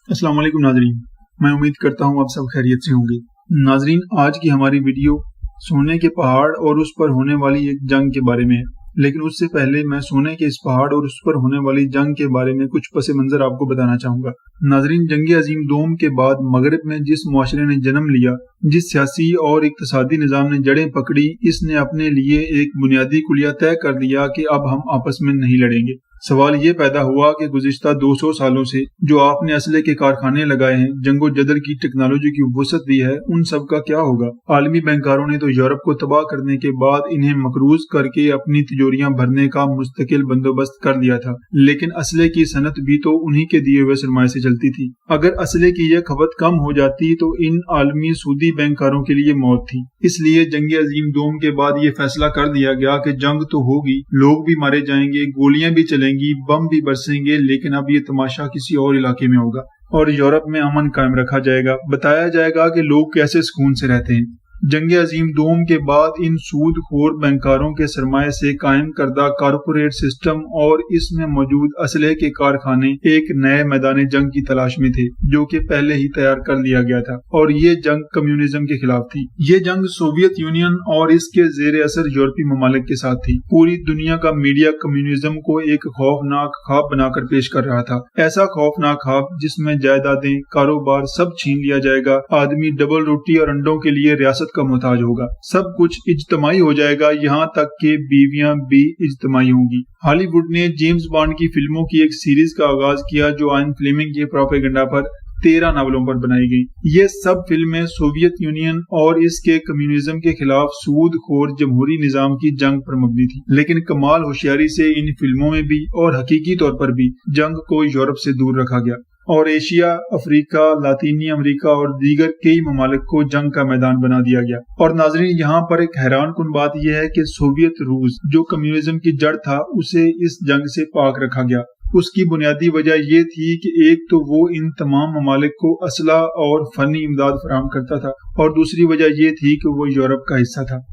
अस्सलाम वालेकुम नाजरीन, मैं उम्मीद करता हूँ आप सब खैरियत से होंगे। नाजरीन, आज की हमारी वीडियो सोने के पहाड़ और उस पर होने वाली एक जंग के बारे में है। लेकिन उससे पहले मैं सोने के इस पहाड़ और उस पर होने वाली जंग के बारे में कुछ पस मंजर आपको बताना चाहूँगा। नाजरीन, जंग अजीम दोम के बाद मगरब में जिस मुआशरे ने जन्म लिया, जिस सियासी और इक्तसादी निज़ाम ने जड़ें पकड़ी, इसने अपने लिए एक बुनियादी कुलिया तय कर दिया कि अब हम आपस में नहीं लड़ेंगे। सवाल ये पैदा हुआ कि गुज़िश्ता 200 सालों से जो आपने असले के कारखाने लगाए हैं, जंगो जदल की टेक्नोलॉजी की वसअत दी है, उन सब का क्या होगा? आलमी बैंकरों ने तो यूरोप को तबाह करने के बाद इन्हें मकरूज करके अपनी तिजोरियां भरने का मुस्तकिल बंदोबस्त कर दिया था, लेकिन असले की सनत भी तो उन्हीं के दिए हुए सरमाए से चलती थी। अगर असले की यह खपत कम हो जाती तो इन आलमी सूदी बैंकरों के लिए मौत थी। इसलिए जंग अजीम दोम के बाद ये फैसला कर दिया गया कि जंग तो होगी, लोग भी मारे जाएंगे, गोलियां भी चलेंगी, बम भी बरसेंगे, लेकिन अब ये तमाशा किसी और इलाके में होगा और यूरोप में अमन कायम रखा जाएगा। बताया जाएगा कि लोग कैसे सुकून से रहते हैं। जंग अजीम दोम के बाद इन सूद खोर बैंकरों के सरमाए से कायम करदा कारपोरेट सिस्टम और इसमें मौजूद असले के कारखाने एक नए मैदान जंग की तलाश में थे, जो कि पहले ही तैयार कर लिया गया था, और ये जंग कम्युनिज्म के खिलाफ थी। ये जंग सोवियत यूनियन और इसके जेर असर यूरोपीय ममालिक के साथ थी। पूरी दुनिया का मीडिया कम्युनिज्म को एक खौफनाक ख्वाब बनाकर पेश कर रहा था। ऐसा खौफनाक ख्वाब जिसमें जायदादें, कारोबार सब छीन लिया जाएगा, आदमी डबल रोटी और अंडों के लिए रियासत का मोहताज होगा, सब कुछ इज्तमाई हो जाएगा, यहाँ तक कि बीवियां भी इज्तमाई होंगी। हॉलीवुड ने जेम्स बॉन्ड की फिल्मों की एक सीरीज का आगाज किया जो आयन फ्लेमिंग के प्रोपेगेंडा पर 13 नावलों पर बनाई गई। ये सब फिल्में सोवियत यूनियन और इसके कम्युनिज्म के खिलाफ सूद खोर जमहूरी निजाम की जंग पर मबनी थी। लेकिन कमाल होशियारी से इन फिल्मों में भी और हकीकी तौर पर भी जंग को यूरोप से दूर रखा गया और एशिया, अफ्रीका, लातीनी अमेरिका और दीगर कई ममालिक को जंग का मैदान बना दिया गया। और नाजरीन, यहाँ पर एक हैरान कुन बात यह है कि सोवियत रूस जो कम्युनिज्म की जड़ था, उसे इस जंग से पाक रखा गया। उसकी बुनियादी वजह यह थी कि एक तो वो इन तमाम ममालिक को असला और फनी इमदाद फराहम करता था, और दूसरी वजह यह थी कि वो यूरोप का हिस्सा था।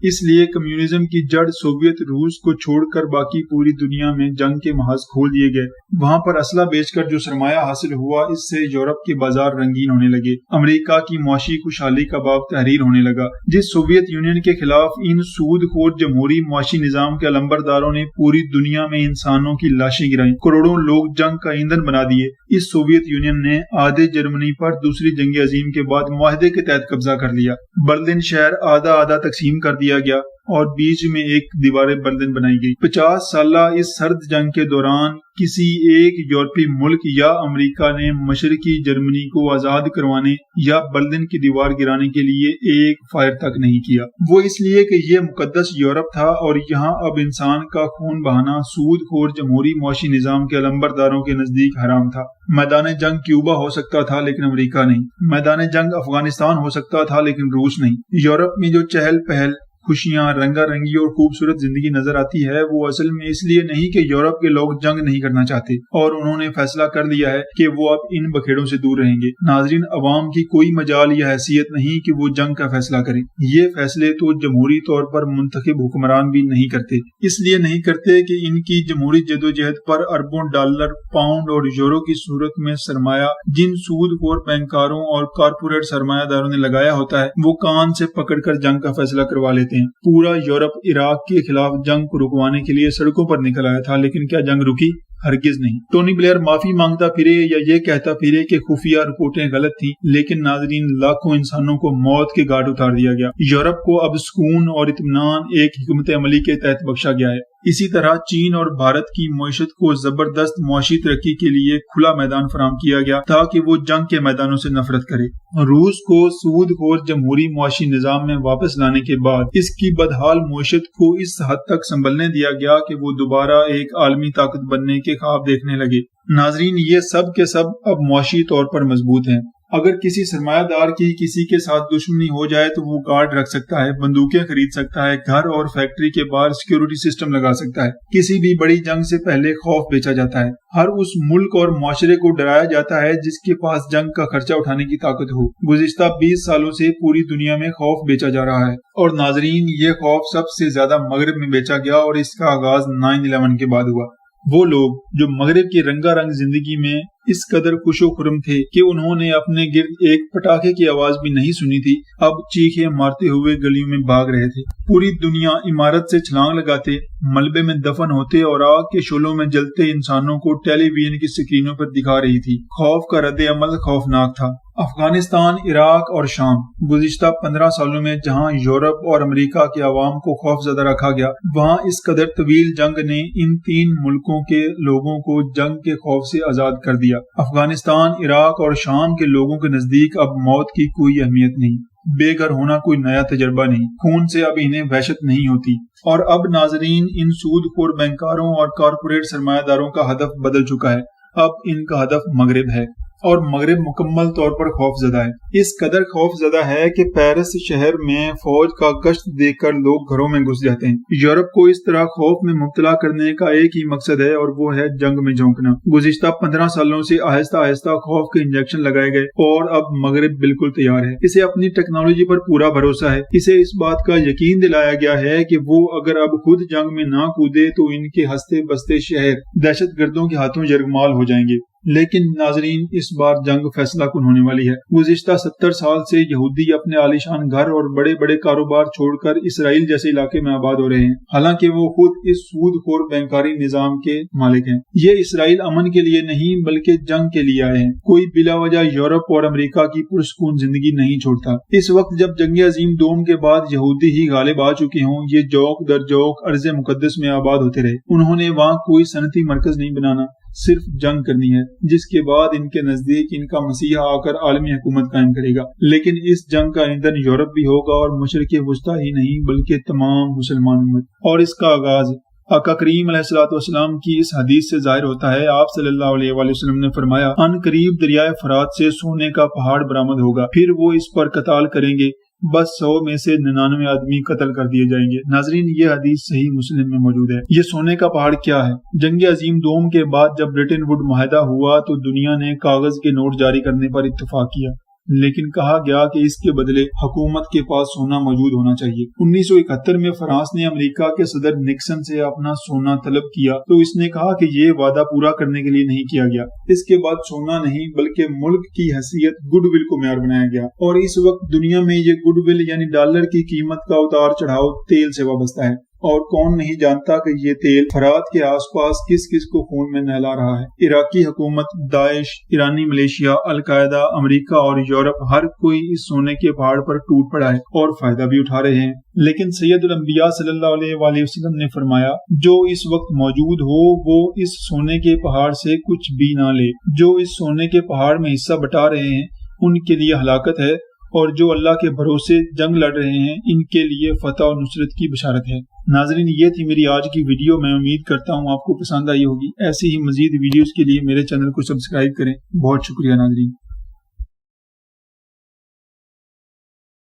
इसलिए कम्युनिज्म की जड़ सोवियत रूस को छोड़कर बाकी पूरी दुनिया में जंग के महाज खोल दिए गए। वहां पर असला बेचकर जो सरमाया हासिल हुआ, इससे यूरोप के बाजार रंगीन होने लगे। अमेरिका की मुआशी खुशहाली का बाब तहरीर होने लगा। जिस सोवियत यूनियन के खिलाफ इन सूदखोर जमहूरी मुआशी निजाम के अलंबरदारों ने पूरी दुनिया में इंसानों की लाशें गिराई, करोड़ों लोग जंग का ईंधन बना दिए, इस सोवियत यूनियन ने आधे जर्मनी पर दूसरी जंग अजीम के बाद मुआहदे के तहत कब्जा कर लिया। बर्लिन शहर आधा आधा तकसीम कर दिया गया और बीच में एक दीवार बर्लिन बनाई गई। 50 साल इस सर्द जंग के दौरान किसी एक यूरोपीय मुल्क या अमेरिका ने मशरकी जर्मनी को आजाद करवाने या बर्लिन की दीवार गिराने के लिए एक फायर तक नहीं किया। वो इसलिए कि ये मुकद्दस यूरोप था और यहाँ अब इंसान का खून बहाना सूद खोर जमहूरी मुआशी निजाम के अलंबरदारों के नजदीक हराम था। मैदान जंग क्यूबा हो सकता था लेकिन अमेरिका नहीं। मैदान जंग अफगानिस्तान हो सकता था लेकिन रूस नहीं। यूरोप में जो चहल पहल, खुशियां, रंगारंगी और खूबसूरत जिंदगी नजर आती है, वो असल में इसलिए नहीं कि यूरोप के लोग जंग नहीं करना चाहते और उन्होंने फैसला कर लिया है कि वो अब इन बखेड़ों से दूर रहेंगे। नाजरीन, अवाम की कोई मजाल या हैसियत नहीं कि वो जंग का फैसला करें। ये फैसले तो जमहूरी तौर पर मुंतखब हुक्मरान भी नहीं करते। इसलिए नहीं करते कि इनकी जमहूरी जदोजहद पर अरबों डॉलर, पाउंड और यूरो की सूरत में सरमाया जिन सूदखोर बैंकरों और कारपोरेट सरमायादारों ने लगाया होता है, वो कान से पकड़कर जंग का फैसला करवा लेते हैं। पूरा यूरोप इराक के खिलाफ जंग को रुकवाने के लिए सड़कों पर निकल आया था, लेकिन क्या जंग रुकी? हरगिज नहीं। टोनी ब्लेयर माफी मांगता फिरे या ये कहता फिरे कि खुफिया रिपोर्टें गलत थी, लेकिन नाजरीन, लाखों इंसानों को मौत के घाट उतार दिया गया। यूरोप को अब सुकून और इत्मीनान एक हिकमत अमली के तहत बख्शा गया है। इसी तरह चीन और भारत की मईशत को जबरदस्त मुआशी तरक्की के लिए खुला मैदान फराहम किया गया ताकि वो जंग के मैदानों से नफरत करे। रूस को सूदखोर जमहूरी मुआशी निजाम में वापस लाने के बाद इसकी बदहाल मईशत को इस हद तक संभलने दिया गया कि वो दोबारा एक आलमी ताकत बनने के ख्वाब देखने लगे। नाजरीन, ये सब के सब अब मुआशी तौर पर मजबूत हैं। अगर किसी सरमायादार की किसी के साथ दुश्मनी हो जाए तो वो गार्ड रख सकता है, बंदूकें खरीद सकता है, घर और फैक्ट्री के बाहर सिक्योरिटी सिस्टम लगा सकता है। किसी भी बड़ी जंग से पहले खौफ बेचा जाता है। हर उस मुल्क और मुआशरे को डराया जाता है जिसके पास जंग का खर्चा उठाने की ताकत हो। गुज़िश्ता 20 सालों से पूरी दुनिया में खौफ बेचा जा रहा है और नाजरीन, ये खौफ सबसे ज्यादा मगरब में बेचा गया और इसका आगाज 9/11 के बाद हुआ। वो लोग जो मगरब की रंगारंग जिंदगी में इस कदर खुशो खुरम थे कि उन्होंने अपने गिर्द एक पटाखे की आवाज भी नहीं सुनी थी, अब चीखें मारते हुए गलियों में भाग रहे थे। पूरी दुनिया इमारत से छलांग लगाते, मलबे में दफन होते और आग के शोलों में जलते इंसानों को टेलीविजन की स्क्रीनों पर दिखा रही थी। खौफ का रद्द अमल खौफनाक था। अफगानिस्तान, इराक और शाम, गुज़िश्ता 15 सालों में जहां यूरोप और अमेरिका के अवाम को खौफजदा रखा गया, वहां इस कदर तवील जंग ने इन 3 मुल्कों के लोगों को जंग के खौफ से आजाद कर दिया। अफगानिस्तान, इराक और शाम के लोगों के नजदीक अब मौत की कोई अहमियत नहीं, बेघर होना कोई नया तजर्बा नहीं, खून से अब इन्हें वहशत नहीं होती। और अब नाजरीन, इन सूदखोर बैंकारों और कारपोरेट सरमायादारों का हदफ बदल चुका है। अब इनका हदफ मगरिब है और मगरिब मुकम्मल तौर पर खौफजदा है। इस कदर खौफजदा है कि पेरिस शहर में फौज का गश्त देखकर लोग घरों में घुस जाते हैं। यूरोप को इस तरह खौफ में मुब्तला करने का एक ही मकसद है और वो है जंग में झोंकना। गुज़िश्ता 15 सालों से आहिस्ता आहिस्ता खौफ के इंजेक्शन लगाए गए और अब मगरिब बिल्कुल तैयार है। इसे अपनी टेक्नोलॉजी पर पूरा भरोसा है। इसे इस बात का यकीन दिलाया गया है कि वो अगर अब खुद जंग में ना कूदे तो इनके हंसते बसते शहर दहशतगर्दों के हाथों यरगमाल हो जाएंगे। लेकिन नाजरीन, इस बार जंग फैसला कुन होने वाली है। गुज़िश्ता 70 साल से यहूदी अपने आलीशान घर और बड़े बड़े कारोबार छोड़कर इसराइल जैसे इलाके में आबाद हो रहे हैं, हालांकि वो खुद इस सूदखोर बैंकारी निजाम के मालिक हैं। ये इसराइल अमन के लिए नहीं बल्कि जंग के लिए आए हैं। कोई बिला वजह यूरोप और अमेरिका की पुरसकून जिंदगी नहीं छोड़ता। इस वक्त जब जंग अजीम दोम के बाद यहूदी ही गालिब आ चुके हों, ये जौक दर जौक अर्ज़ मुकद्दस में आबाद होते रहे। उन्होंने वहाँ कोई सनती मरकज नहीं बनाना, सिर्फ जंग करनी है, जिसके बाद इनके नजदीक इनका मसीहा आकर आलमी हुकूमत कायम करेगा। लेकिन इस जंग का ईंधन यूरोप भी होगा और मशरिक़ वुस्ता ही नहीं बल्कि तमाम मुसलमान उम्मत। और इसका आगाज आका करीम अलैहिस्सलाम की इस हदीस से जाहिर होता है। आप सल्लल्लाहु अलैहि वसल्लम ने फरमाया, अन करीब दरियाए फरात से सोने का पहाड़ बरामद होगा, फिर वो इस पर कताल करेंगे, बस 100 में से 99 आदमी कत्ल कर दिए जाएंगे। नाजरीन, ये हदीस सही मुस्लिम में मौजूद है। ये सोने का पहाड़ क्या है? जंग अजीम दोम के बाद जब ब्रिटेन वुड मुआहदा हुआ तो दुनिया ने कागज के नोट जारी करने पर इत्तेफाक किया, लेकिन कहा गया कि इसके बदले हुकूमत के पास सोना मौजूद होना चाहिए। 1971 में फ्रांस ने अमेरिका के सदर निक्सन से अपना सोना तलब किया तो इसने कहा कि ये वादा पूरा करने के लिए नहीं किया गया। इसके बाद सोना नहीं बल्कि मुल्क की हैसियत गुडविल को मेयार बनाया गया और इस वक्त दुनिया में ये गुडविल यानी डॉलर की कीमत का उतार चढ़ाव तेल से वाबस्ता है। और कौन नहीं जानता कि ये तेल फरात के आसपास किस किस को खून में नहला रहा है। इराकी हुकूमत, दाइश, ईरानी मिलिशिया, अल-कायदा, अमेरिका और यूरोप हर कोई इस सोने के पहाड़ पर टूट पड़ा है और फायदा भी उठा रहे हैं। लेकिन सैयदुल अंबिया सल्लल्लाहु अलैहि वसल्लम ने फरमाया, जो इस वक्त मौजूद हो वो इस सोने के पहाड़ से कुछ भी ना ले। जो इस सोने के पहाड़ में हिस्सा बटा रहे हैं उनके लिए हलाकत है और जो अल्लाह के भरोसे जंग लड़ रहे हैं इनके लिए फतह और नुसरत की बशारत है। नाजरीन, ये थी मेरी आज की वीडियो। मैं उम्मीद करता हूँ आपको पसंद आई होगी। ऐसी ही मजीद वीडियोस के लिए मेरे चैनल को सब्सक्राइब करें। बहुत शुक्रिया नाजरीन।